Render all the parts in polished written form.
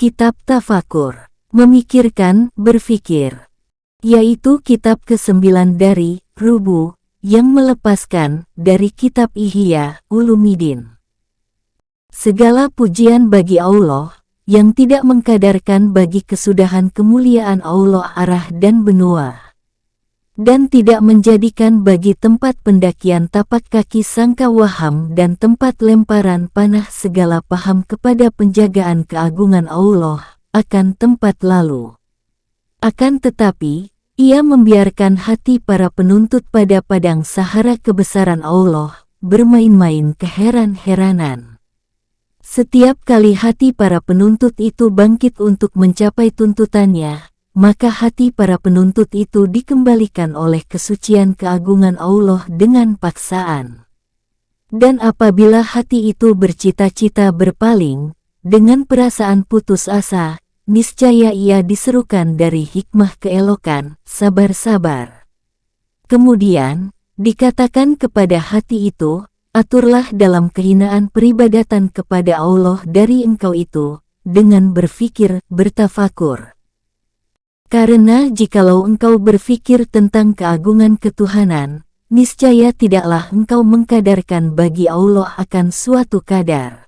Kitab Tafakur, memikirkan, berfikir, yaitu kitab ke-9 dari Rubu, yang melepaskan dari kitab Ihya Ulumuddin. Segala pujian bagi Allah, yang tidak mengkadarkan bagi kesudahan kemuliaan Allah arah dan benua, dan tidak menjadikan bagi tempat pendakian tapak kaki sangka waham dan tempat lemparan panah segala paham kepada penjagaan keagungan Allah akan tempat lalu. Akan tetapi, ia membiarkan hati para penuntut pada padang sahara kebesaran Allah bermain-main keheran-heranan. Setiap kali hati para penuntut itu bangkit untuk mencapai tuntutannya, maka hati para penuntut itu dikembalikan oleh kesucian keagungan Allah dengan paksaan. Dan apabila hati itu bercita-cita berpaling, dengan perasaan putus asa, niscaya ia diserukan dari hikmah keelokan, sabar-sabar. Kemudian, dikatakan kepada hati itu, aturlah dalam kehinaan peribadatan kepada Allah dari engkau itu, dengan berfikir, bertafakur. Karena jikalau engkau berfikir tentang keagungan ketuhanan, niscaya tidaklah engkau mengkadarkan bagi Allah akan suatu kadar.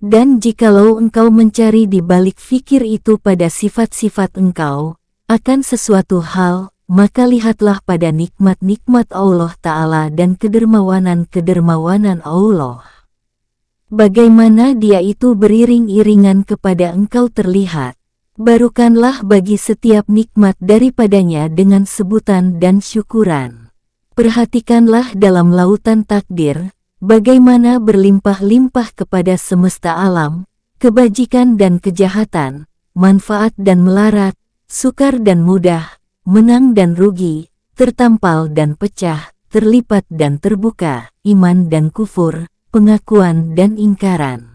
Dan jikalau engkau mencari di balik fikir itu pada sifat-sifat engkau, akan sesuatu hal, maka lihatlah pada nikmat-nikmat Allah Ta'ala dan kedermawanan-kedermawanan Allah. Bagaimana dia itu beriring-iringan kepada engkau terlihat. Barukanlah bagi setiap nikmat daripadanya dengan sebutan dan syukuran. Perhatikanlah dalam lautan takdir, bagaimana berlimpah-limpah kepada semesta alam, kebajikan dan kejahatan, manfaat dan melarat, sukar dan mudah, menang dan rugi, tertampal dan pecah, terlipat dan terbuka, iman dan kufur, pengakuan dan ingkaran.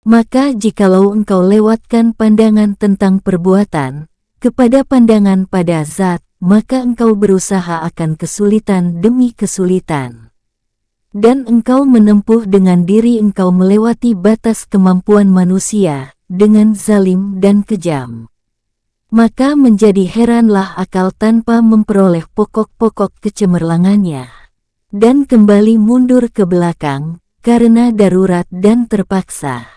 Maka jikalau engkau lewatkan pandangan tentang perbuatan, kepada pandangan pada zat, maka engkau berusaha akan kesulitan demi kesulitan. Dan engkau menempuh dengan diri engkau melewati batas kemampuan manusia, dengan zalim dan kejam. Maka menjadi heranlah akal tanpa memperoleh pokok-pokok kecemerlangannya. Dan kembali mundur ke belakang, karena darurat dan terpaksa.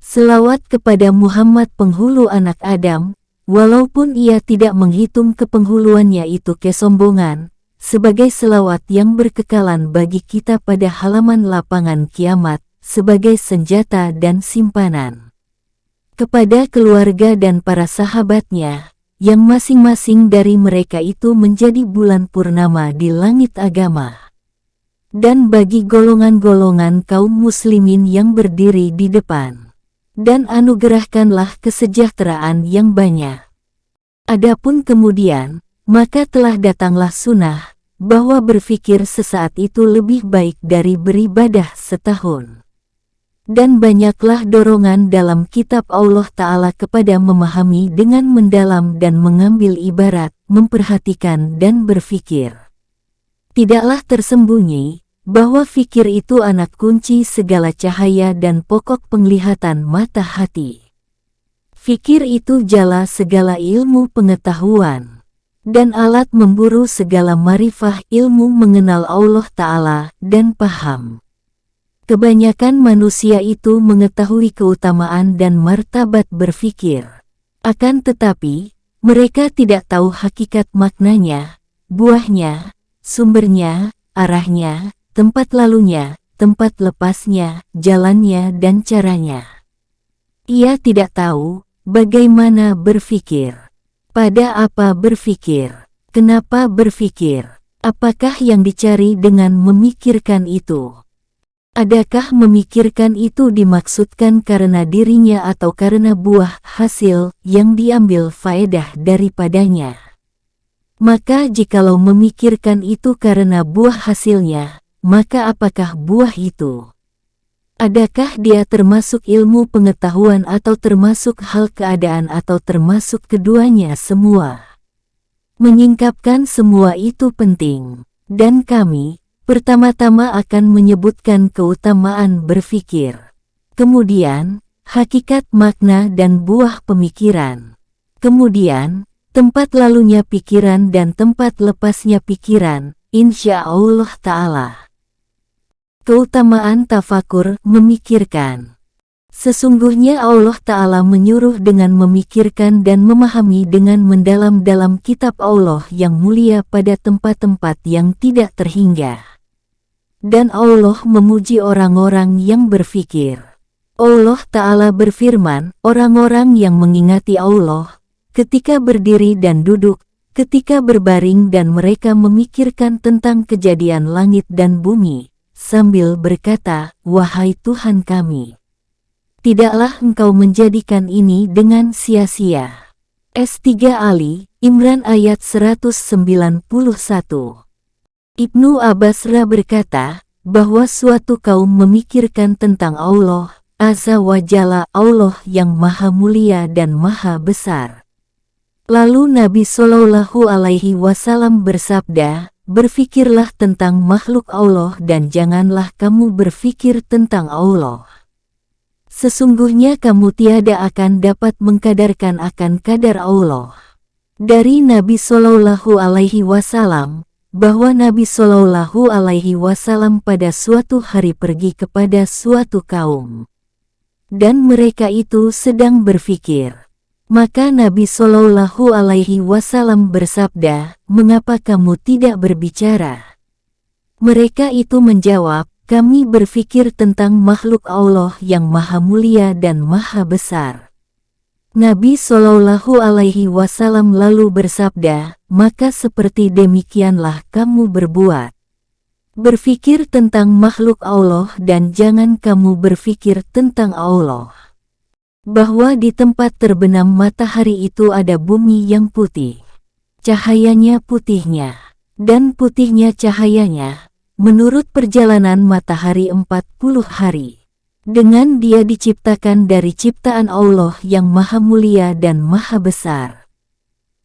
Selawat kepada Muhammad penghulu anak Adam, walaupun ia tidak menghitung kepenghuluannya itu kesombongan, sebagai selawat yang berkekalan bagi kita pada halaman lapangan kiamat, sebagai senjata dan simpanan. Kepada keluarga dan para sahabatnya, yang masing-masing dari mereka itu menjadi bulan purnama di langit agama. Dan bagi golongan-golongan kaum muslimin yang berdiri di depan. Dan anugerahkanlah kesejahteraan yang banyak. Adapun kemudian, maka telah datanglah sunnah, bahwa berfikir sesaat itu lebih baik dari beribadah setahun. Dan banyaklah dorongan dalam kitab Allah Ta'ala kepada memahami dengan mendalam dan mengambil ibarat, memperhatikan dan berfikir. Tidaklah tersembunyi, bahwa fikir itu anak kunci segala cahaya dan pokok penglihatan mata hati. Fikir itu jala segala ilmu pengetahuan. Dan alat memburu segala marifah ilmu mengenal Allah Ta'ala dan paham. Kebanyakan manusia itu mengetahui keutamaan dan martabat berfikir. Akan tetapi, mereka tidak tahu hakikat maknanya, buahnya, sumbernya, arahnya, tempat lalunya, tempat lepasnya, jalannya dan caranya. Ia tidak tahu bagaimana berfikir. Pada apa berfikir? Kenapa berfikir? Apakah yang dicari dengan memikirkan itu? Adakah memikirkan itu dimaksudkan karena dirinya atau karena buah hasil yang diambil faedah daripadanya? Maka jikalau memikirkan itu karena buah hasilnya, maka apakah buah itu? Adakah dia termasuk ilmu pengetahuan atau termasuk hal keadaan atau termasuk keduanya semua? Menyingkapkan semua itu penting. Dan kami, pertama-tama akan menyebutkan keutamaan berfikir. Kemudian, hakikat makna dan buah pemikiran. Kemudian, tempat lalunya pikiran dan tempat lepasnya pikiran, insya Allah Ta'ala. Keutamaan tafakur, memikirkan. Sesungguhnya Allah Ta'ala menyuruh dengan memikirkan dan memahami dengan mendalam dalam kitab Allah yang mulia pada tempat-tempat yang tidak terhingga. Dan Allah memuji orang-orang yang berfikir. Allah Ta'ala berfirman, orang-orang yang mengingati Allah, ketika berdiri dan duduk, ketika berbaring dan mereka memikirkan tentang kejadian langit dan bumi, sambil berkata, wahai Tuhan kami, tidaklah Engkau menjadikan ini dengan sia-sia. S3 Ali Imran ayat 191. Ibnu Abbasra berkata, bahwa suatu kaum memikirkan tentang Allah, Azza wa Jalla, Allah yang maha mulia dan maha besar. Lalu Nabi Shallallahu Alaihi Wasallam bersabda, berfikirlah tentang makhluk Allah dan janganlah kamu berfikir tentang Allah. Sesungguhnya kamu tiada akan dapat mengkadarkan akan kadar Allah. Dari Nabi Shallallahu Alaihi Wasallam, bahwa Nabi Shallallahu Alaihi Wasallam pada suatu hari pergi kepada suatu kaum, dan mereka itu sedang berfikir. Maka Nabi Shallallahu Alaihi Wasallam bersabda, mengapa kamu tidak berbicara? Mereka itu menjawab, kami berfikir tentang makhluk Allah yang maha mulia dan maha besar. Nabi Shallallahu Alaihi Wasallam lalu bersabda, maka seperti demikianlah kamu berbuat. Berfikir tentang makhluk Allah dan jangan kamu berfikir tentang Allah. Bahwa di tempat terbenam matahari itu ada bumi yang putih. Cahayanya putihnya, dan putihnya cahayanya, menurut perjalanan matahari 40 hari. Dengan dia diciptakan dari ciptaan Allah yang maha mulia dan maha besar.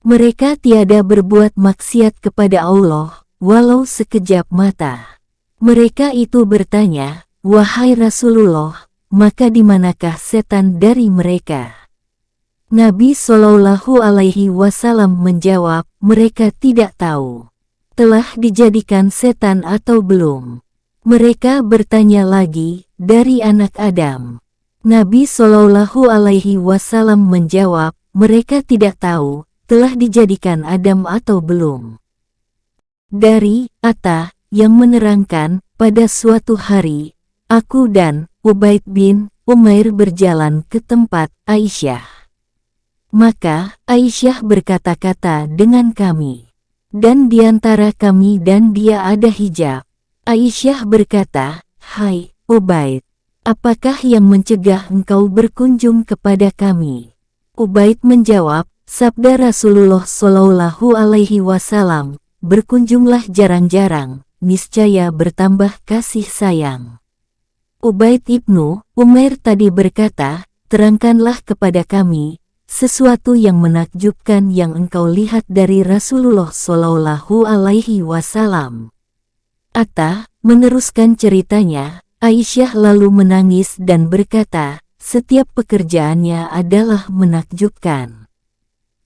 Mereka tiada berbuat maksiat kepada Allah, walau sekejap mata. Mereka itu bertanya, wahai Rasulullah, maka di manakah setan dari mereka? Nabi Shallallahu Alaihi Wasallam menjawab, mereka tidak tahu. Telah dijadikan setan atau belum? Mereka bertanya lagi, dari anak Adam. Nabi Shallallahu Alaihi Wasallam menjawab, mereka tidak tahu, telah dijadikan Adam atau belum. Dari Atta, yang menerangkan, pada suatu hari, aku dan Ubaid bin Umair berjalan ke tempat Aisyah. Maka Aisyah berkata-kata dengan kami. Dan di antara kami dan dia ada hijab. Aisyah berkata, hai Ubaid, apakah yang mencegah engkau berkunjung kepada kami? Ubaid menjawab, sabda Rasulullah Shallallahu Alaihi Wasallam, berkunjunglah jarang-jarang, niscaya bertambah kasih sayang. Ubaid ibnu Umair tadi berkata, terangkanlah kepada kami sesuatu yang menakjubkan yang engkau lihat dari Rasulullah Shallallahu Alaihi Wasallam. Atta meneruskan ceritanya, Aisyah lalu menangis dan berkata, setiap pekerjaannya adalah menakjubkan.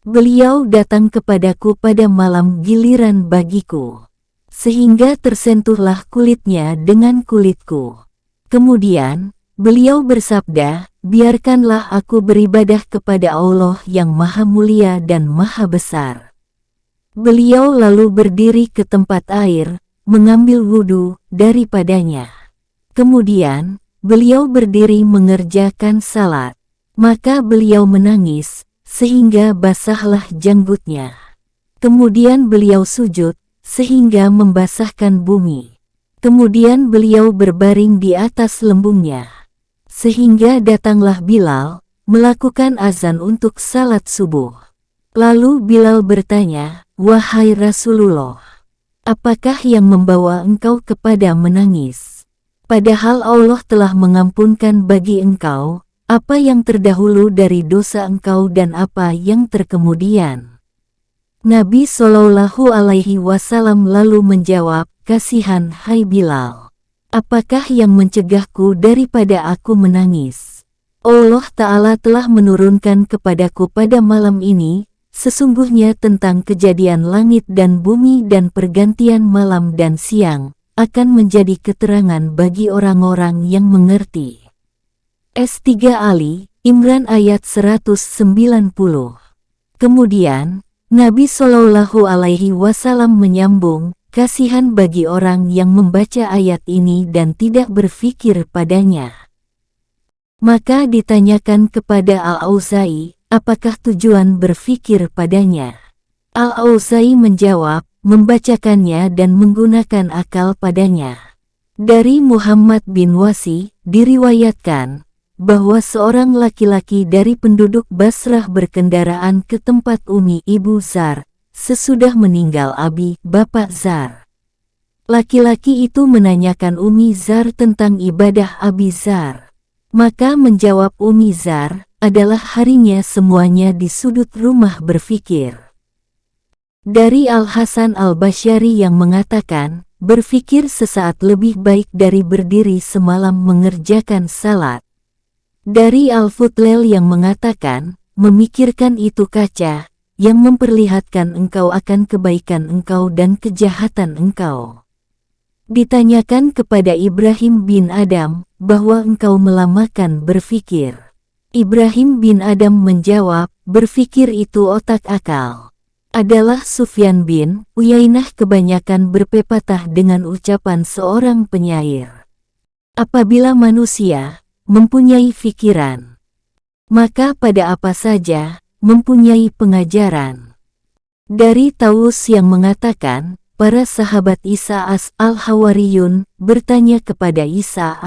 Beliau datang kepadaku pada malam giliran bagiku, sehingga tersentuhlah kulitnya dengan kulitku. Kemudian, beliau bersabda, biarkanlah aku beribadah kepada Allah yang maha mulia dan maha besar. Beliau lalu berdiri ke tempat air, mengambil wudhu daripadanya. Kemudian, beliau berdiri mengerjakan salat. Maka beliau menangis, sehingga basahlah janggutnya. Kemudian beliau sujud, sehingga membasahkan bumi. Kemudian beliau berbaring di atas lembungnya. Sehingga datanglah Bilal, melakukan azan untuk salat subuh. Lalu Bilal bertanya, wahai Rasulullah, apakah yang membawa engkau kepada menangis? Padahal Allah telah mengampunkan bagi engkau, apa yang terdahulu dari dosa engkau dan apa yang terkemudian. Nabi Shallallahu Alaihi Wasallam lalu menjawab, kasihan hai Bilal. Apakah yang mencegahku daripada aku menangis? Allah Ta'ala telah menurunkan kepadaku pada malam ini, sesungguhnya tentang kejadian langit dan bumi dan pergantian malam dan siang, akan menjadi keterangan bagi orang-orang yang mengerti. S3 Ali Imran ayat 190. Kemudian, Nabi Shallallahu Alaihi Wasallam menyambung, kasihan bagi orang yang membaca ayat ini dan tidak berfikir padanya. Maka ditanyakan kepada Al-Auza'i, apakah tujuan berfikir padanya? Al-Auza'i menjawab, membacakannya dan menggunakan akal padanya. Dari Muhammad bin Wasi, diriwayatkan bahwa seorang laki-laki dari penduduk Basrah berkendaraan ke tempat Umi Ibu Zar, sesudah meninggal Abi, bapak Zar. Laki-laki itu menanyakan Umi Zar tentang ibadah Abi Zar. Maka menjawab Umi Zar, adalah harinya semuanya di sudut rumah berfikir. Dari Al-Hasan Al-Basyari yang mengatakan, berfikir sesaat lebih baik dari berdiri semalam mengerjakan salat. Dari Al-Futlel yang mengatakan, memikirkan itu kaca, yang memperlihatkan engkau akan kebaikan engkau dan kejahatan engkau. Ditanyakan kepada Ibrahim bin Adam, bahwa engkau melamakan berfikir. Ibrahim bin Adam menjawab, berfikir itu otak akal. Adalah Sufyan bin Uyainah kebanyakan berpepatah dengan ucapan seorang penyair. Apabila manusia mempunyai pikiran, maka pada apa saja mempunyai pengajaran. Dari Taus yang mengatakan, para sahabat Isa al-Hawariyun bertanya kepada Isa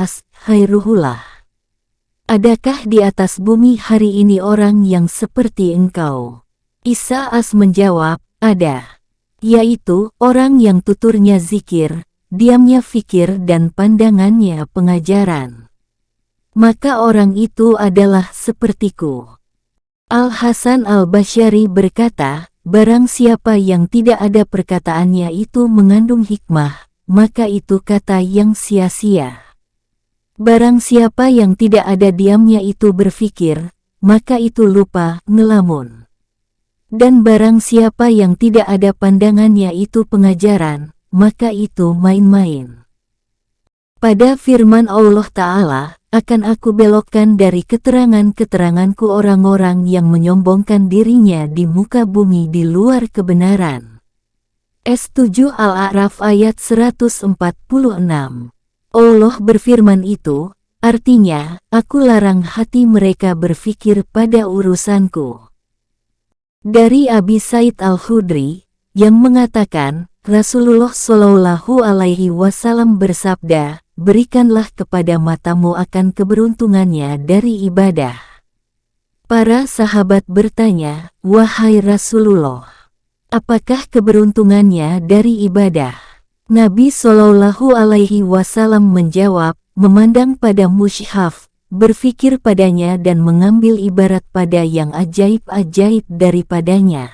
hai Ruhullah, adakah di atas bumi hari ini orang yang seperti engkau? Isa menjawab, ada, yaitu orang yang tuturnya zikir, diamnya fikir dan pandangannya pengajaran. Maka orang itu adalah sepertiku. Al-Hasan Al-Basyari berkata, barang siapa yang tidak ada perkataannya itu mengandung hikmah, maka itu kata yang sia-sia. Barang siapa yang tidak ada diamnya itu berfikir, maka itu lupa, ngelamun. Dan barang siapa yang tidak ada pandangannya itu pengajaran, maka itu main-main. Pada firman Allah Ta'ala, akan aku belokkan dari keterangan-keteranganku orang-orang yang menyombongkan dirinya di muka bumi di luar kebenaran. S7 Al-A'raf ayat 146. Allah berfirman itu, artinya, aku larang hati mereka berfikir pada urusanku. Dari Abi Said Al-Khudri, yang mengatakan, Rasulullah Shallallahu Alaihi Wasallam bersabda, berikanlah kepada matamu akan keberuntungannya dari ibadah. Para sahabat bertanya, wahai Rasulullah, apakah keberuntungannya dari ibadah? Nabi Shallallahu Alaihi Wasallam menjawab, memandang pada mushaf, berfikir padanya dan mengambil ibarat pada yang ajaib-ajaib daripadanya.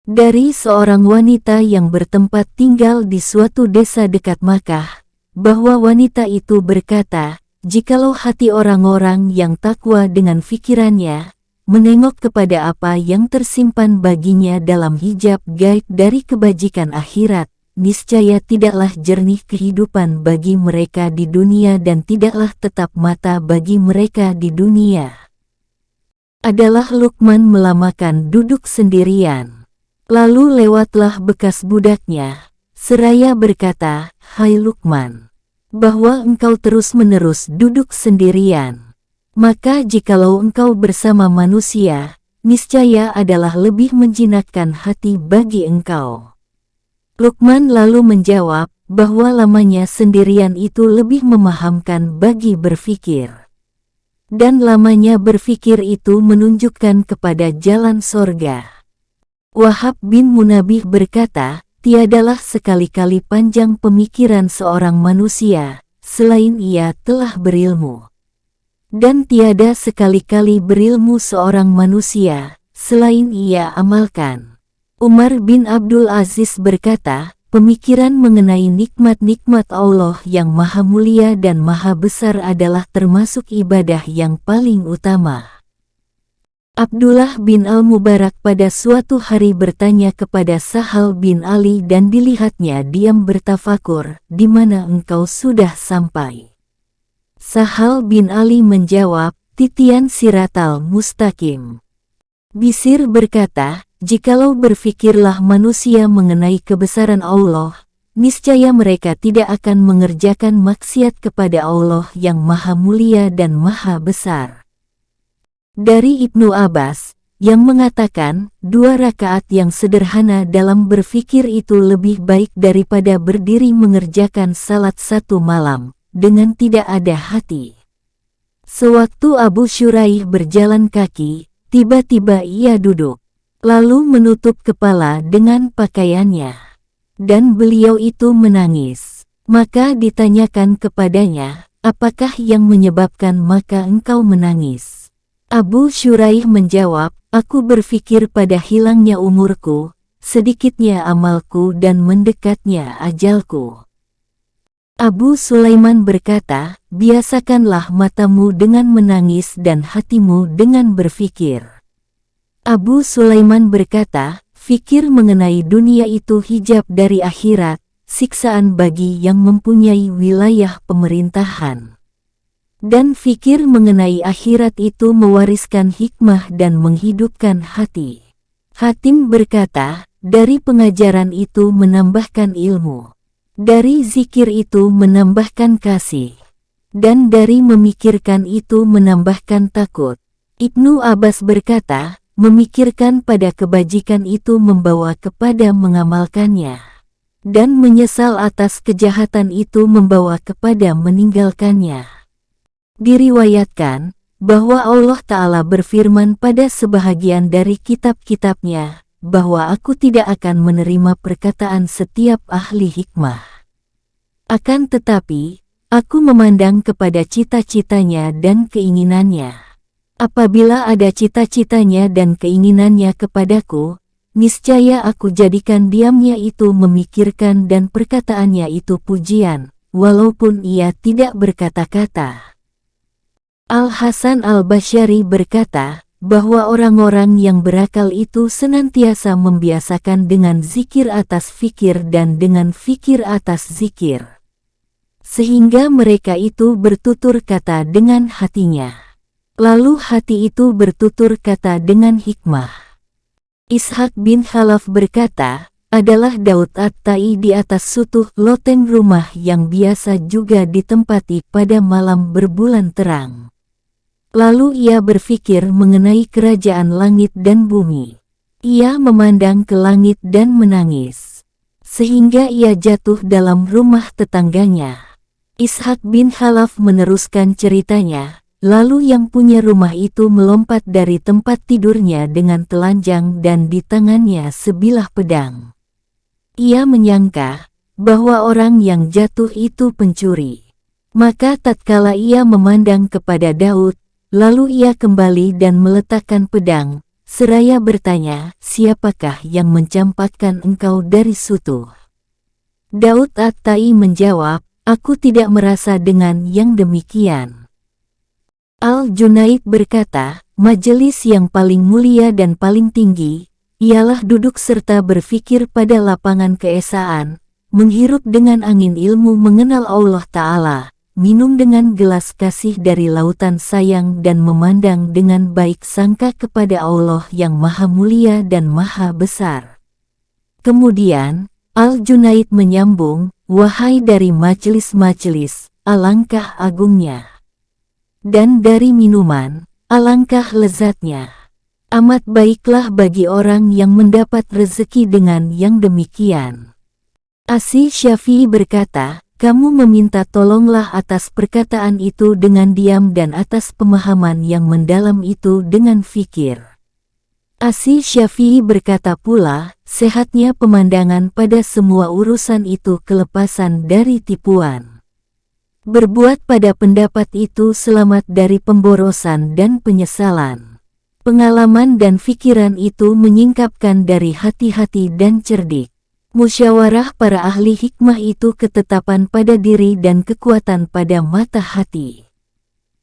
Dari seorang wanita yang bertempat tinggal di suatu desa dekat Makkah, bahwa wanita itu berkata, jikalau hati orang-orang yang takwa dengan fikirannya, menengok kepada apa yang tersimpan baginya dalam hijab gaib dari kebajikan akhirat, niscaya tidaklah jernih kehidupan bagi mereka di dunia dan tidaklah tetap mata bagi mereka di dunia. Adalah Luqman melamakan duduk sendirian. Lalu lewatlah bekas budaknya, seraya berkata, hai Luqman, bahwa engkau terus-menerus duduk sendirian. Maka jikalau engkau bersama manusia, niscaya adalah lebih menjinakkan hati bagi engkau. Luqman lalu menjawab, bahwa lamanya sendirian itu lebih memahamkan bagi berfikir. Dan lamanya berfikir itu menunjukkan kepada jalan sorga. Wahab bin Munabih berkata, tiadalah sekali-kali panjang pemikiran seorang manusia, selain ia telah berilmu. Dan tiada sekali-kali berilmu seorang manusia, selain ia amalkan. Umar bin Abdul Aziz berkata, pemikiran mengenai nikmat-nikmat Allah yang maha mulia dan maha besar adalah termasuk ibadah yang paling utama. Abdullah bin Al-Mubarak pada suatu hari bertanya kepada Sahal bin Ali dan dilihatnya diam bertafakur, "Di mana engkau sudah sampai?" Sahal bin Ali menjawab, "Titian Siratal Mustaqim." Bisir berkata, "Jikalau berfikirlah manusia mengenai kebesaran Allah, niscaya mereka tidak akan mengerjakan maksiat kepada Allah yang maha mulia dan maha besar." Dari Ibnu Abbas, yang mengatakan, 2 rakaat yang sederhana dalam berfikir itu lebih baik daripada berdiri mengerjakan salat 1 malam, dengan tidak ada hati. Sewaktu Abu Syuraih berjalan kaki, tiba-tiba ia duduk, lalu menutup kepala dengan pakaiannya. Dan beliau itu menangis. Maka ditanyakan kepadanya, "Apakah yang menyebabkan maka engkau menangis?" Abu Syuraih menjawab, "Aku berfikir pada hilangnya umurku, sedikitnya amalku dan mendekatnya ajalku." Abu Sulaiman berkata, "Biasakanlah matamu dengan menangis dan hatimu dengan berfikir." Abu Sulaiman berkata, "Fikir mengenai dunia itu hijab dari akhirat, siksaan bagi yang mempunyai wilayah pemerintahan. Dan fikir mengenai akhirat itu mewariskan hikmah dan menghidupkan hati." Hatim berkata, "Dari pengajaran itu menambahkan ilmu. Dari zikir itu menambahkan kasih. Dan dari memikirkan itu menambahkan takut." Ibnu Abbas berkata, "Memikirkan pada kebajikan itu membawa kepada mengamalkannya. Dan menyesal atas kejahatan itu membawa kepada meninggalkannya." Diriwayatkan bahwa Allah Ta'ala berfirman pada sebahagian dari kitab-kitabnya, bahwa Aku tidak akan menerima perkataan setiap ahli hikmah. Akan tetapi, Aku memandang kepada cita-citanya dan keinginannya. Apabila ada cita-citanya dan keinginannya kepadaku, niscaya Aku jadikan diamnya itu memikirkan dan perkataannya itu pujian, walaupun ia tidak berkata-kata. Al-Hasan Al-Basyari berkata, bahwa orang-orang yang berakal itu senantiasa membiasakan dengan zikir atas fikir dan dengan fikir atas zikir. Sehingga mereka itu bertutur kata dengan hatinya. Lalu hati itu bertutur kata dengan hikmah. Ishaq bin Khalaf berkata, adalah Daud At-Tai di atas sutuh loteng rumah yang biasa juga ditempati pada malam berbulan terang. Lalu ia berfikir mengenai kerajaan langit dan bumi. Ia memandang ke langit dan menangis. Sehingga ia jatuh dalam rumah tetangganya. Ishaq bin Khalaf meneruskan ceritanya, lalu yang punya rumah itu melompat dari tempat tidurnya dengan telanjang dan di tangannya sebilah pedang. Ia menyangka bahwa orang yang jatuh itu pencuri. Maka tatkala ia memandang kepada Daud, lalu ia kembali dan meletakkan pedang, seraya bertanya, "Siapakah yang mencampakkan engkau dari sutuh?" Daud At-Tai menjawab, "Aku tidak merasa dengan yang demikian." Al-Junaid berkata, majelis yang paling mulia dan paling tinggi, ialah duduk serta berfikir pada lapangan keesaan, menghirup dengan angin ilmu mengenal Allah Ta'ala, minum dengan gelas kasih dari lautan sayang dan memandang dengan baik sangka kepada Allah yang maha mulia dan maha besar. Kemudian, Al-Junaid menyambung, wahai dari majelis-majelis, alangkah agungnya. Dan dari minuman, alangkah lezatnya. Amat baiklah bagi orang yang mendapat rezeki dengan yang demikian. Asy Syafi'i berkata, kamu meminta tolonglah atas perkataan itu dengan diam dan atas pemahaman yang mendalam itu dengan fikir. Asy Syafi'i berkata pula, sehatnya pemandangan pada semua urusan itu kelepasan dari tipuan. Berbuat pada pendapat itu selamat dari pemborosan dan penyesalan. Pengalaman dan fikiran itu menyingkapkan dari hati-hati dan cerdik. Musyawarah para ahli hikmah itu ketetapan pada diri dan kekuatan pada mata hati.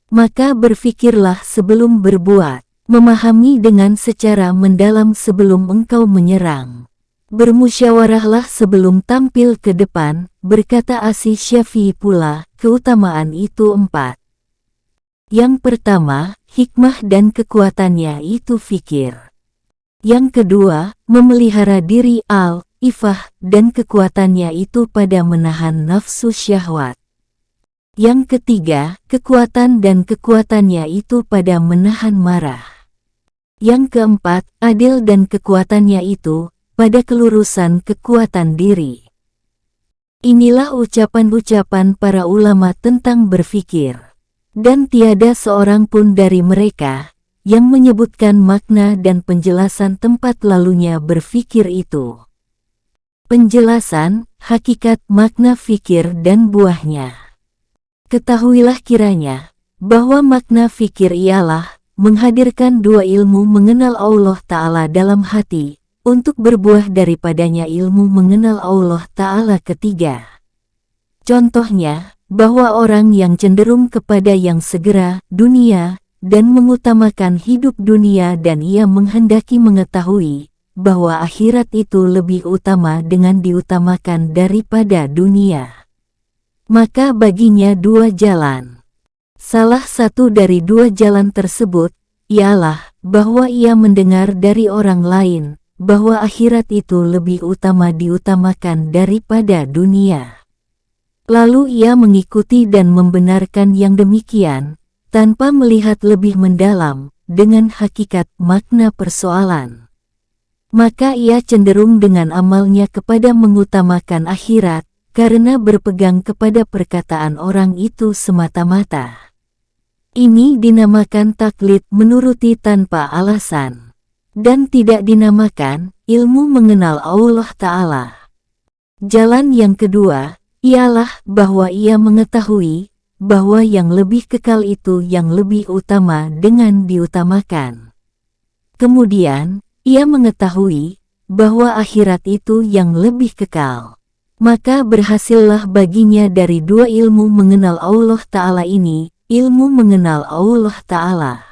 Maka berfikirlah sebelum berbuat, memahami dengan secara mendalam sebelum engkau menyerang. Bermusyawarahlah sebelum tampil ke depan, berkata Asy-Syafi'i pula, keutamaan itu 4. Yang pertama, hikmah dan kekuatannya itu fikir. Yang kedua, memelihara diri ifah dan kekuatannya itu pada menahan nafsu syahwat. Yang ketiga, kekuatan dan kekuatannya itu pada menahan marah. Yang keempat, adil dan kekuatannya itu pada kelurusan kekuatan diri. Inilah ucapan-ucapan para ulama tentang berfikir. Dan tiada seorang pun dari mereka yang menyebutkan makna dan penjelasan tempat lalunya berfikir itu. Penjelasan, hakikat, makna fikir dan buahnya. Ketahuilah kiranya, bahwa makna fikir ialah menghadirkan dua ilmu mengenal Allah Ta'ala dalam hati, untuk berbuah daripadanya ilmu mengenal Allah Ta'ala ketiga. Contohnya, bahwa orang yang cenderung kepada yang segera, dunia, dan mengutamakan hidup dunia dan ia menghendaki mengetahui, bahwa akhirat itu lebih utama dengan diutamakan daripada dunia. Maka baginya dua jalan. Salah satu dari dua jalan tersebut, ialah bahwa ia mendengar dari orang lain, bahwa akhirat itu lebih utama diutamakan daripada dunia. Lalu ia mengikuti dan membenarkan yang demikian, tanpa melihat lebih mendalam, dengan hakikat makna persoalan. Maka ia cenderung dengan amalnya kepada mengutamakan akhirat, karena berpegang kepada perkataan orang itu semata-mata. Ini dinamakan taklid menuruti tanpa alasan. Dan tidak dinamakan ilmu mengenal Allah Ta'ala. Jalan yang kedua, ialah bahwa ia mengetahui, bahwa yang lebih kekal itu yang lebih utama dengan diutamakan. Kemudian, ia mengetahui, bahwa akhirat itu yang lebih kekal. Maka berhasillah baginya dari dua ilmu mengenal Allah Ta'ala ini, ilmu mengenal Allah Ta'ala.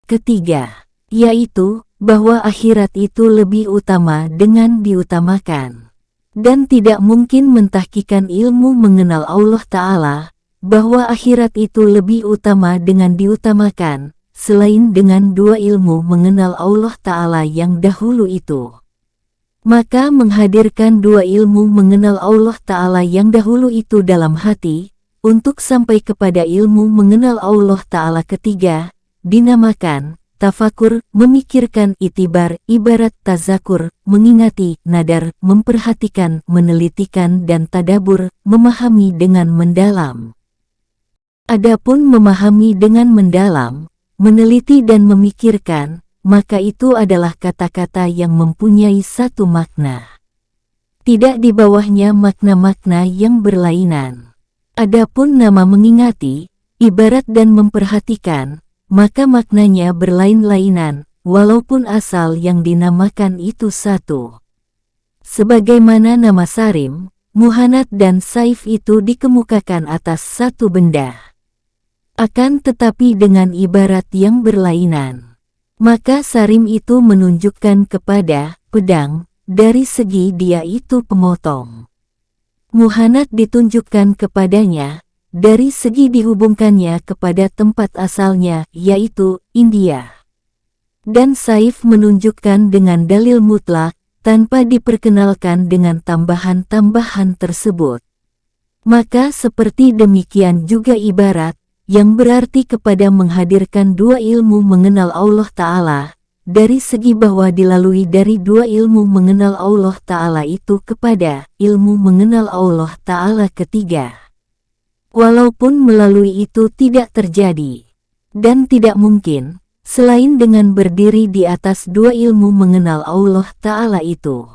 Ketiga, yaitu, bahwa akhirat itu lebih utama dengan diutamakan. Dan tidak mungkin mentahkikan ilmu mengenal Allah Ta'ala, bahwa akhirat itu lebih utama dengan diutamakan, selain dengan dua ilmu mengenal Allah Ta'ala yang dahulu itu. Maka menghadirkan dua ilmu mengenal Allah Ta'ala yang dahulu itu dalam hati, untuk sampai kepada ilmu mengenal Allah Ta'ala ketiga, dinamakan tafakur, memikirkan, itibar, ibarat tazakur, mengingati, nadar, memperhatikan, menelitikan dan tadabur, memahami dengan mendalam. Adapun memahami dengan mendalam, meneliti dan memikirkan, maka itu adalah kata-kata yang mempunyai satu makna. Tidak di bawahnya makna-makna yang berlainan. Adapun nama mengingati, ibarat dan memperhatikan, maka maknanya berlain-lainan, walaupun asal yang dinamakan itu satu. Sebagaimana nama Sarim, Muhannad dan Saif itu dikemukakan atas satu benda. Akan tetapi dengan ibarat yang berlainan. Maka Sarim itu menunjukkan kepada pedang, dari segi dia itu pemotong. Muhannad ditunjukkan kepadanya, dari segi dihubungkannya kepada tempat asalnya, yaitu India. Dan Saif menunjukkan dengan dalil mutlak, tanpa diperkenalkan dengan tambahan-tambahan tersebut. Maka seperti demikian juga ibarat, yang berarti kepada menghadirkan dua ilmu mengenal Allah Ta'ala, dari segi bahwa dilalui dari dua ilmu mengenal Allah Ta'ala itu kepada ilmu mengenal Allah Ta'ala ketiga. Walaupun melalui itu tidak terjadi, dan tidak mungkin, selain dengan berdiri di atas dua ilmu mengenal Allah Ta'ala itu.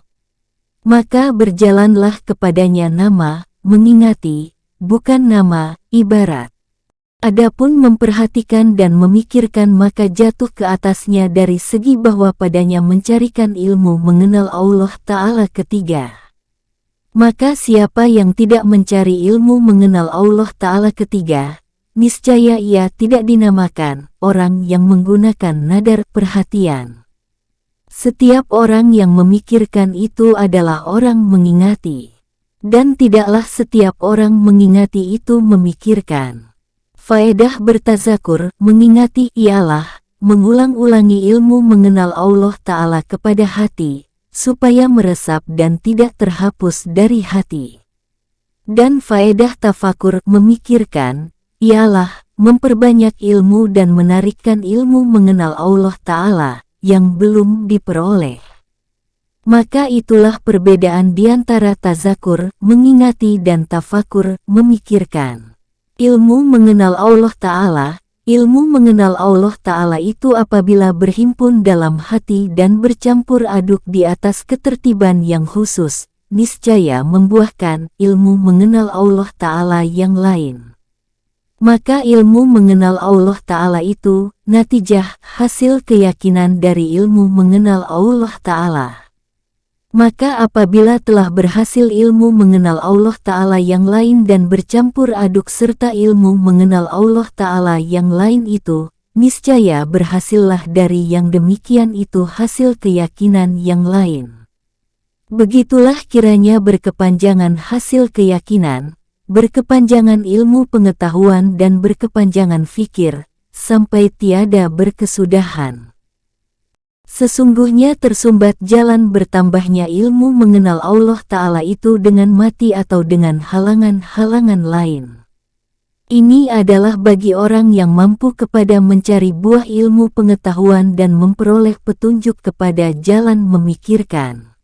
Maka berjalanlah kepadanya nama, mengingati, bukan nama, ibarat. Adapun memperhatikan dan memikirkan maka jatuh ke atasnya dari segi bahwa padanya mencarikan ilmu mengenal Allah Ta'ala ketiga. Maka siapa yang tidak mencari ilmu mengenal Allah Ta'ala ketiga, niscaya ia tidak dinamakan orang yang menggunakan nadar perhatian. Setiap orang yang memikirkan itu adalah orang mengingati. Dan tidaklah setiap orang mengingati itu memikirkan. Faedah bertazakur, mengingati ialah mengulang-ulangi ilmu mengenal Allah Ta'ala kepada hati, supaya meresap dan tidak terhapus dari hati. Dan faedah tafakur, memikirkan, ialah memperbanyak ilmu dan menarikkan ilmu mengenal Allah Ta'ala yang belum diperoleh. Maka itulah perbedaan di antara tazakur, mengingati, dan tafakur, memikirkan. Ilmu mengenal Allah Ta'ala, ilmu mengenal Allah Ta'ala itu apabila berhimpun dalam hati dan bercampur aduk di atas ketertiban yang khusus, niscaya membuahkan ilmu mengenal Allah Ta'ala yang lain. Maka ilmu mengenal Allah Ta'ala itu, natijah, hasil keyakinan dari ilmu mengenal Allah Ta'ala. Maka apabila telah berhasil ilmu mengenal Allah Ta'ala yang lain dan bercampur aduk serta ilmu mengenal Allah Ta'ala yang lain itu, niscaya berhasillah dari yang demikian itu hasil keyakinan yang lain. Begitulah kiranya berkepanjangan hasil keyakinan, berkepanjangan ilmu pengetahuan dan berkepanjangan fikir, sampai tiada berkesudahan. Sesungguhnya tersumbat jalan bertambahnya ilmu mengenal Allah Ta'ala itu dengan mati atau dengan halangan-halangan lain. Ini adalah bagi orang yang mampu kepada mencari buah ilmu pengetahuan dan memperoleh petunjuk kepada jalan memikirkan.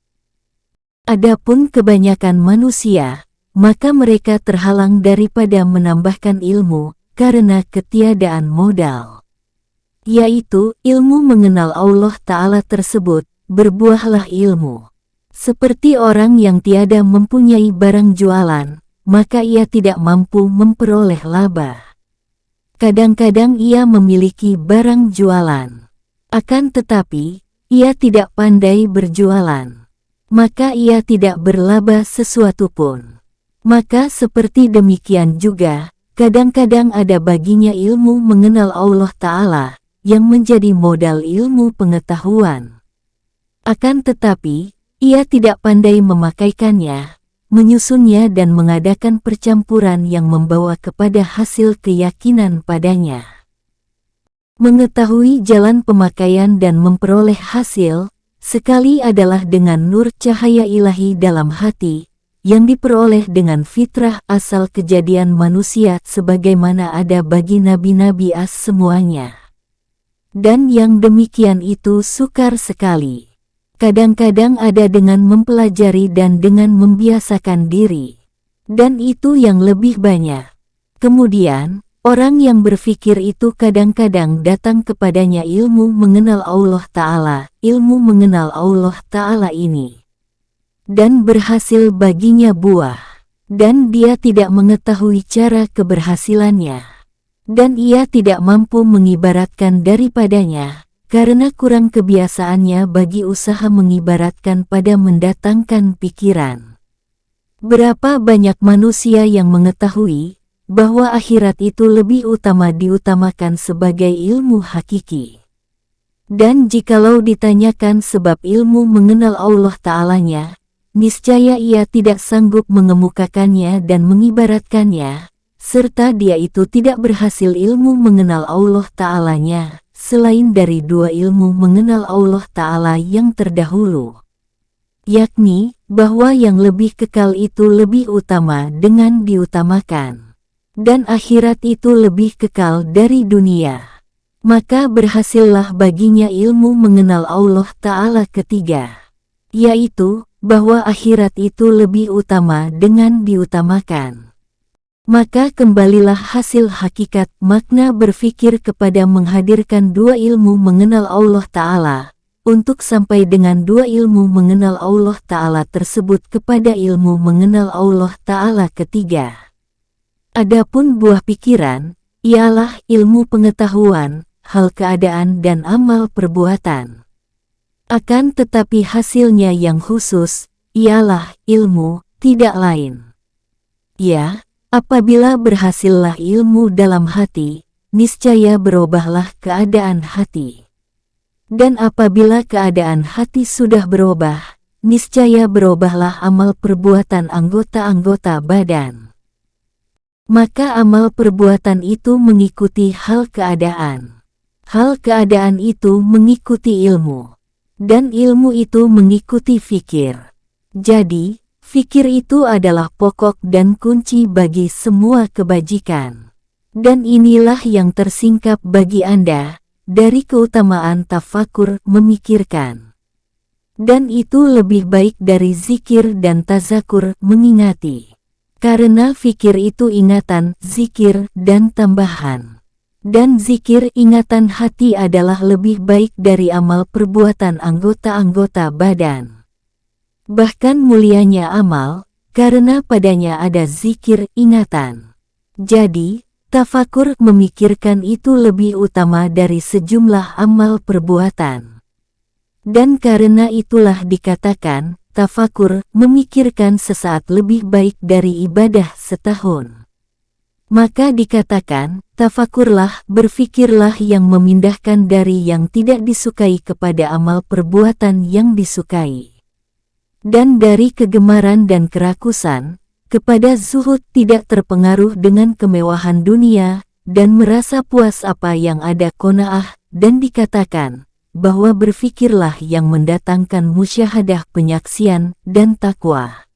Adapun kebanyakan manusia, maka mereka terhalang daripada menambahkan ilmu, karena ketiadaan modal. Yaitu ilmu mengenal Allah Ta'ala tersebut, berbuahlah ilmu. Seperti orang yang tiada mempunyai barang jualan, maka ia tidak mampu memperoleh laba. Kadang-kadang ia memiliki barang jualan. Akan tetapi, ia tidak pandai berjualan. Maka ia tidak berlaba sesuatu pun. Maka seperti demikian juga, kadang-kadang ada baginya ilmu mengenal Allah Ta'ala, yang menjadi modal ilmu pengetahuan. Akan tetapi, ia tidak pandai memakaikannya, menyusunnya dan mengadakan percampuran yang membawa kepada hasil keyakinan padanya. Mengetahui jalan pemakaian dan memperoleh hasil, sekali adalah dengan nur cahaya ilahi dalam hati, yang diperoleh dengan fitrah asal kejadian manusia sebagaimana ada bagi nabi-nabi semuanya. Dan yang demikian itu sukar sekali. Kadang-kadang ada dengan mempelajari dan dengan membiasakan diri. Dan itu yang lebih banyak. Kemudian, orang yang berfikir itu kadang-kadang datang kepadanya ilmu mengenal Allah Ta'ala, ilmu mengenal Allah Ta'ala ini. Dan berhasil baginya buah. Dan dia tidak mengetahui cara keberhasilannya. Dan ia tidak mampu mengibaratkan daripadanya, karena kurang kebiasaannya bagi usaha mengibaratkan pada mendatangkan pikiran. Berapa banyak manusia yang mengetahui bahwa akhirat itu lebih utama diutamakan sebagai ilmu hakiki. Dan jikalau ditanyakan sebab ilmu mengenal Allah Ta'alanya, niscaya ia tidak sanggup mengemukakannya dan mengibaratkannya, serta dia itu tidak berhasil ilmu mengenal Allah Ta'alanya, selain dari dua ilmu mengenal Allah Ta'ala yang terdahulu. Yakni, bahwa yang lebih kekal itu lebih utama dengan diutamakan. Dan akhirat itu lebih kekal dari dunia. Maka berhasillah baginya ilmu mengenal Allah Ta'ala ketiga. Yaitu, bahwa akhirat itu lebih utama dengan diutamakan. Maka kembalilah hasil hakikat makna berfikir kepada menghadirkan dua ilmu mengenal Allah Ta'ala, untuk sampai dengan dua ilmu mengenal Allah Ta'ala tersebut kepada ilmu mengenal Allah Ta'ala ketiga. Adapun buah pikiran, ialah ilmu pengetahuan, hal keadaan dan amal perbuatan. Akan tetapi hasilnya yang khusus, ialah ilmu, tidak lain. Ya, apabila berhasillah ilmu dalam hati, niscaya berubahlah keadaan hati. Dan apabila keadaan hati sudah berubah, niscaya berubahlah amal perbuatan anggota-anggota badan. Maka amal perbuatan itu mengikuti hal keadaan. Hal keadaan itu mengikuti ilmu. Dan ilmu itu mengikuti fikir. Jadi, fikir itu adalah pokok dan kunci bagi semua kebajikan. Dan inilah yang tersingkap bagi Anda, dari keutamaan tafakur memikirkan. Dan itu lebih baik dari zikir dan tazakur mengingati. Karena fikir itu ingatan, zikir, dan tambahan. Dan zikir ingatan hati adalah lebih baik dari amal perbuatan anggota-anggota badan. Bahkan mulianya amal, karena padanya ada zikir ingatan. Jadi, tafakur memikirkan itu lebih utama dari sejumlah amal perbuatan. Dan karena itulah dikatakan, tafakur memikirkan sesaat lebih baik dari ibadah setahun. Maka dikatakan, tafakurlah, berfikirlah yang memindahkan dari yang tidak disukai kepada amal perbuatan yang disukai. Dan dari kegemaran dan kerakusan, kepada zuhud tidak terpengaruh dengan kemewahan dunia, dan merasa puas apa yang ada qanaah, dan dikatakan, bahwa berfikirlah yang mendatangkan musyahadah penyaksian dan takwa.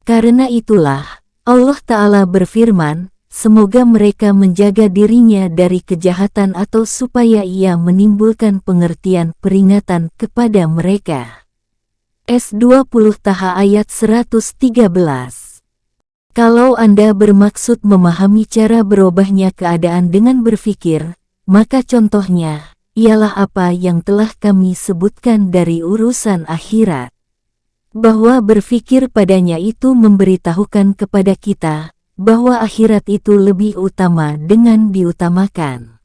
Karena itulah, Allah Ta'ala berfirman, semoga mereka menjaga dirinya dari kejahatan atau supaya ia menimbulkan pengertian peringatan kepada mereka. S20 Taha ayat 113. Kalau Anda bermaksud memahami cara berubahnya keadaan dengan berfikir, maka contohnya ialah apa yang telah kami sebutkan dari urusan akhirat. Bahwa berfikir padanya itu memberitahukan kepada kita, bahwa akhirat itu lebih utama dengan diutamakan.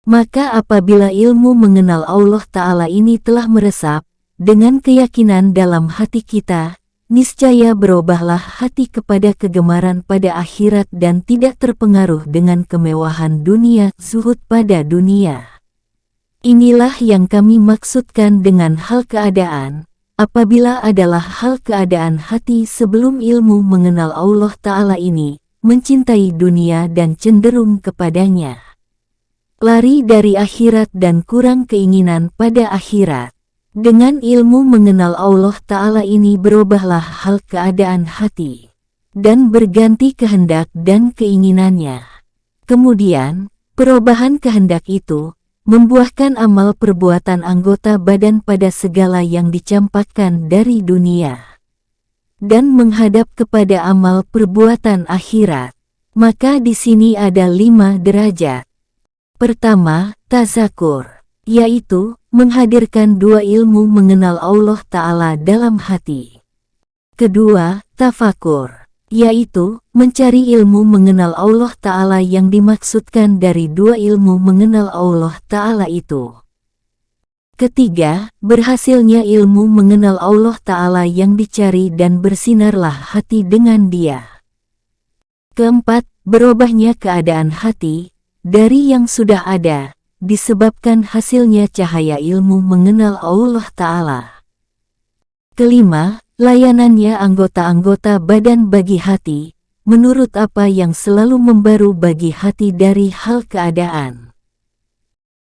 Maka apabila ilmu mengenal Allah Ta'ala ini telah meresap, dengan keyakinan dalam hati kita, niscaya berubahlah hati kepada kegemaran pada akhirat dan tidak terpengaruh dengan kemewahan dunia, zuhud pada dunia. Inilah yang kami maksudkan dengan hal keadaan, apabila adalah hal keadaan hati sebelum ilmu mengenal Allah Ta'ala ini, mencintai dunia dan cenderung kepadanya. Lari dari akhirat dan kurang keinginan pada akhirat. Dengan ilmu mengenal Allah Ta'ala ini berubahlah hal keadaan hati, dan berganti kehendak dan keinginannya. Kemudian, perubahan kehendak itu membuahkan amal perbuatan anggota badan pada segala yang dicampakkan dari dunia, dan menghadap kepada amal perbuatan akhirat. Maka di sini ada 5 derajat. Pertama, tazakur, yaitu menghadirkan 2 ilmu mengenal Allah Ta'ala dalam hati. Kedua, tafakur, yaitu mencari ilmu mengenal Allah Ta'ala yang dimaksudkan dari 2 ilmu mengenal Allah Ta'ala itu. Ketiga, berhasilnya ilmu mengenal Allah Ta'ala yang dicari dan bersinarlah hati dengan dia. Keempat, berubahnya keadaan hati dari yang sudah ada, disebabkan hasilnya cahaya ilmu mengenal Allah Ta'ala. Kelima, layanannya anggota-anggota badan bagi hati, menurut apa yang selalu membaru bagi hati dari hal keadaan.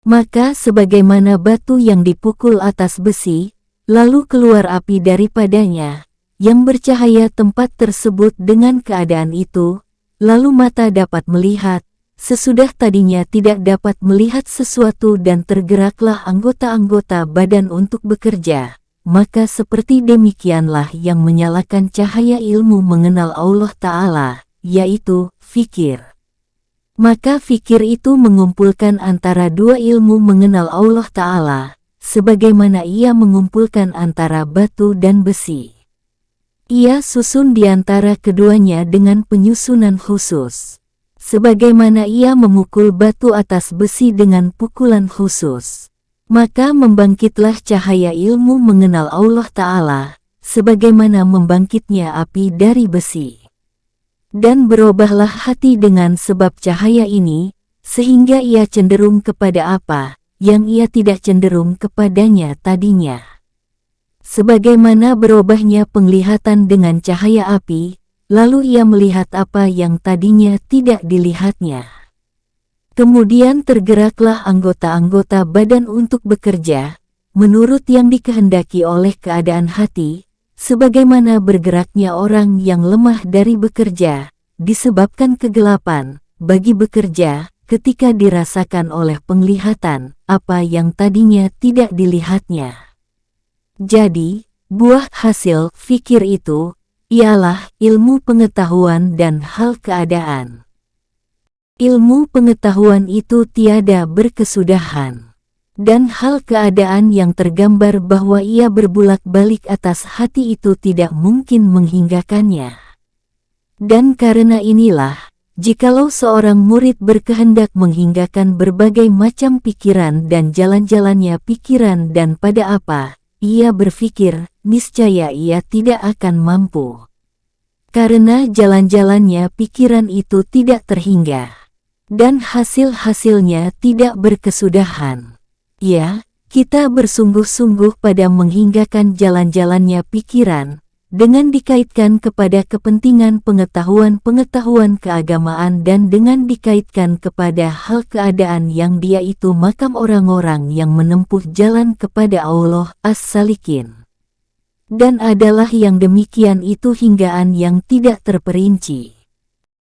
Maka sebagaimana batu yang dipukul atas besi, lalu keluar api daripadanya, yang bercahaya tempat tersebut dengan keadaan itu, lalu mata dapat melihat, sesudah tadinya tidak dapat melihat sesuatu dan tergeraklah anggota-anggota badan untuk bekerja. Maka seperti demikianlah yang menyalakan cahaya ilmu mengenal Allah Ta'ala, yaitu fikir. Maka fikir itu mengumpulkan antara 2 ilmu mengenal Allah Ta'ala, sebagaimana ia mengumpulkan antara batu dan besi. Ia susun di antara keduanya dengan penyusunan khusus. sebagaimana ia memukul batu atas besi dengan pukulan khusus. Maka membangkitlah cahaya ilmu mengenal Allah Ta'ala, sebagaimana membangkitnya api dari besi. Dan berubahlah hati dengan sebab cahaya ini, sehingga ia cenderung kepada apa yang ia tidak cenderung kepadanya tadinya. Sebagaimana berubahnya penglihatan dengan cahaya api, lalu ia melihat apa yang tadinya tidak dilihatnya. Kemudian tergeraklah anggota-anggota badan untuk bekerja, menurut yang dikehendaki oleh keadaan hati, sebagaimana bergeraknya orang yang lemah dari bekerja, disebabkan kegelapan, bagi bekerja, ketika dirasakan oleh penglihatan, apa yang tadinya tidak dilihatnya. Jadi, buah hasil fikir itu, ialah ilmu pengetahuan dan hal keadaan. Ilmu pengetahuan itu tiada berkesudahan, dan hal keadaan yang tergambar bahwa ia berbulak-balik atas hati itu tidak mungkin menghinggakannya. Dan karena inilah, jikalau seorang murid berkehendak menghinggakan berbagai macam pikiran dan jalan-jalannya pikiran dan pada apa ia berfikir, niscaya ia tidak akan mampu. Karena jalan-jalannya pikiran itu tidak terhingga. Dan hasil-hasilnya tidak berkesudahan. Ya, kita bersungguh-sungguh pada menghinggakan jalan-jalannya pikiran, dengan dikaitkan kepada kepentingan pengetahuan-pengetahuan keagamaan dan dengan dikaitkan kepada hal keadaan yang dia itu makam orang-orang yang menempuh jalan kepada Allah As-Salikin. Dan adalah yang demikian itu hinggaan yang tidak terperinci.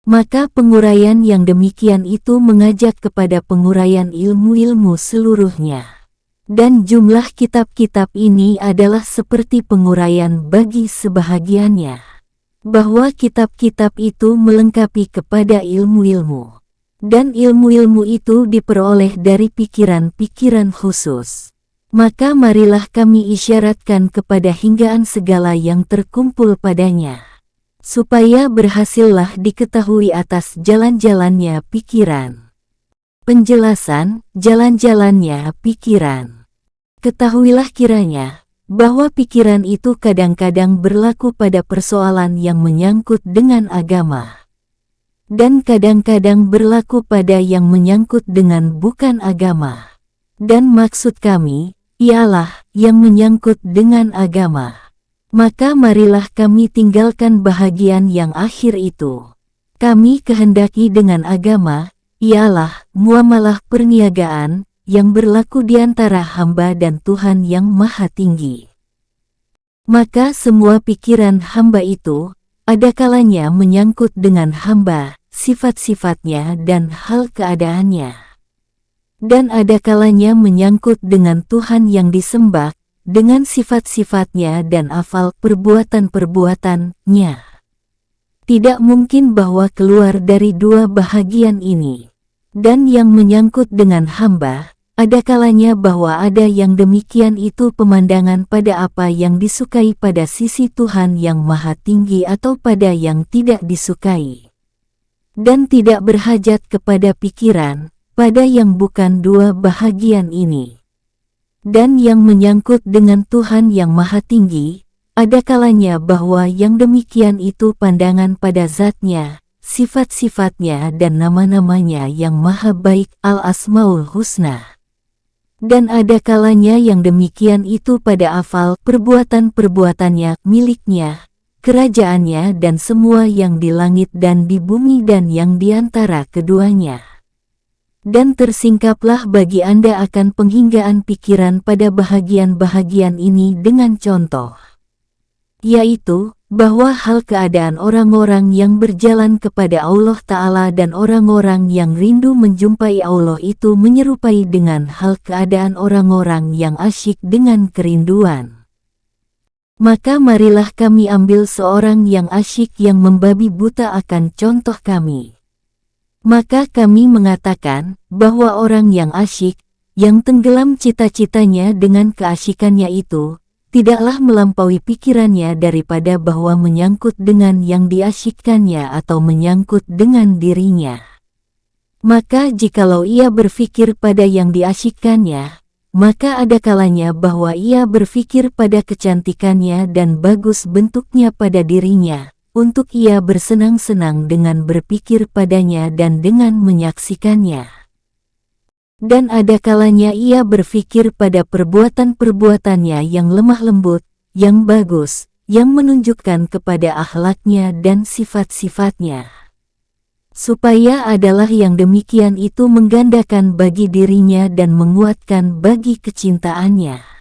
Maka penguraian yang demikian itu mengajak kepada penguraian ilmu-ilmu seluruhnya. Dan jumlah kitab-kitab ini adalah seperti penguraian bagi sebahagiannya. Bahwa kitab-kitab itu melengkapi kepada ilmu-ilmu. Dan ilmu-ilmu itu diperoleh dari pikiran-pikiran khusus. Maka marilah kami isyaratkan kepada hinggaan segala yang terkumpul padanya. Supaya berhasillah diketahui atas jalan-jalannya pikiran. Penjelasan jalan-jalannya pikiran. Ketahuilah kiranya, bahwa pikiran itu kadang-kadang berlaku pada persoalan yang menyangkut dengan agama. Dan kadang-kadang berlaku pada yang menyangkut dengan bukan agama. Dan maksud kami, ialah yang menyangkut dengan agama. Maka marilah kami tinggalkan bahagian yang akhir itu. Kami kehendaki dengan agama, ialah muamalah perniagaan, yang berlaku di antara hamba dan Tuhan yang Maha Tinggi. Maka semua pikiran hamba itu, ada kalanya menyangkut dengan hamba, sifat-sifatnya dan hal keadaannya. Dan ada kalanya menyangkut dengan Tuhan yang disembah, dengan sifat-sifatnya dan afal perbuatan-perbuatannya. Tidak mungkin bahwa keluar dari dua bahagian ini. Dan yang menyangkut dengan hamba, ada kalanya bahwa ada yang demikian itu pemandangan pada apa yang disukai pada sisi Tuhan yang Maha Tinggi atau pada yang tidak disukai. Dan tidak berhajat kepada pikiran, pada yang bukan dua bahagian ini. Dan yang menyangkut dengan Tuhan yang Maha Tinggi, ada kalanya bahwa yang demikian itu pandangan pada zatnya, sifat-sifatnya dan nama-namanya yang maha baik al-asmaul husna. Dan ada kalanya yang demikian itu pada afal perbuatan-perbuatannya, miliknya, kerajaannya dan semua yang di langit dan di bumi dan yang di antara keduanya. Dan tersingkaplah bagi Anda akan penghinggaan pikiran pada bahagian-bahagian ini dengan contoh. Yaitu, bahwa hal keadaan orang-orang yang berjalan kepada Allah Ta'ala dan orang-orang yang rindu menjumpai Allah itu menyerupai dengan hal keadaan orang-orang yang asyik dengan kerinduan. Maka marilah kami ambil seorang yang asyik yang membabi buta akan contoh kami. Maka kami mengatakan bahwa orang yang asyik, yang tenggelam cita-citanya dengan keasyikannya itu, tidaklah melampaui pikirannya daripada bahwa menyangkut dengan yang diasyikkannya atau menyangkut dengan dirinya. Maka jikalau ia berpikir pada yang diasyikkannya, maka ada kalanya bahwa ia berpikir pada kecantikannya dan bagus bentuknya pada dirinya, untuk ia bersenang-senang dengan berpikir padanya dan dengan menyaksikannya. Dan ada kalanya ia berpikir pada perbuatan-perbuatannya yang lemah lembut, yang bagus, yang menunjukkan kepada akhlaknya dan sifat-sifatnya. Supaya adalah yang demikian itu menggandakan bagi dirinya dan menguatkan bagi kecintaannya.